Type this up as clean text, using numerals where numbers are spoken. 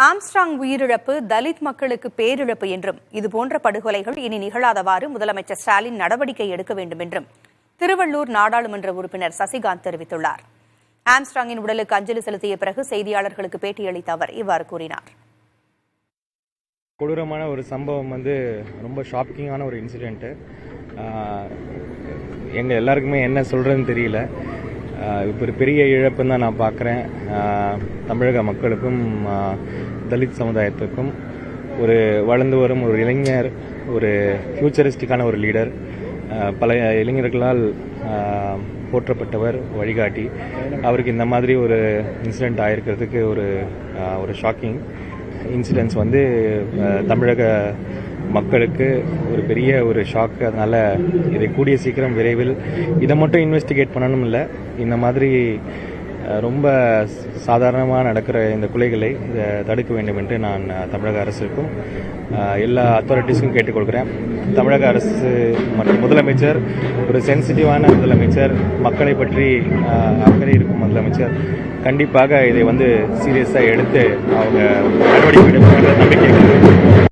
Armstrong உயிரிழப்பு தலித் மக்களுக்கு பேரிழப்பு என்றும் இதுபோன்ற படுகொலைகள் இனி நிகழாதவாறு முதலமைச்சர் ஸ்டாலின் நடவடிக்கை எடுக்க வேண்டும் என்றும் திருவள்ளூர் நாடாளுமன்ற உறுப்பினர் சசிகாந்த் தெரிவித்துள்ளார். ஆம்ஸ்ட்ராங்கின் உடலுக்கு அஞ்சலி செலுத்திய பிறகு செய்தியாளர்களுக்கு பேட்டியளித்த அவர் இவ்வாறு கூறினார். கொடூரமான ஒரு சம்பவம் ரொம்ப ஷாக்கிங்கான ஒரு இன்சிடென்ட்டு. எங்கள் எல்லாருக்குமே என்ன சொல்கிறதுன்னு தெரியல. இப்போ ஒரு பெரிய இழப்புன்னு தான் நான் பார்க்குறேன். தமிழக மக்களுக்கும் தலித் சமுதாயத்துக்கும் ஒரு வளர்ந்து வரும் ஒரு இளைஞர், ஒரு ஃபியூச்சரிஸ்டிக்கான ஒரு லீடர், பல இளைஞர்களால் போற்றப்பட்டவர், வழிகாட்டி. அவருக்கு இந்த மாதிரி ஒரு இன்சிடெண்ட் ஆகிருக்கிறதுக்கு ஒரு ஷாக்கிங் இன்சிடென்ட்ஸ் தமிழக மக்களுக்கு ஒரு பெரிய ஒரு ஷாக்கு. அதனால் இதை கூடிய சீக்கிரம் விரைவில் இதை மட்டும் இன்வெஸ்டிகேட் பண்ணணும் இல்லை, இந்த மாதிரி ரொம்ப சாதாரணமாக நடக்கிற இந்த கொலைகளை இதை தடுக்க வேண்டும் என்று நான் தமிழக அரசுக்கும் எல்லா அத்தாரிட்டிஸுக்கும் கேட்டுக்கொள்கிறேன். தமிழக அரசு மற்றும் முதலமைச்சர் ஒரு சென்சிட்டிவான முதலமைச்சர், மக்களை பற்றி அக்கறை இருக்கும் முதலமைச்சர், கண்டிப்பாக இதை சீரியஸாக எடுத்து அவங்க நடவடிக்கை எடுப்பாங்க நம்பிக்கை.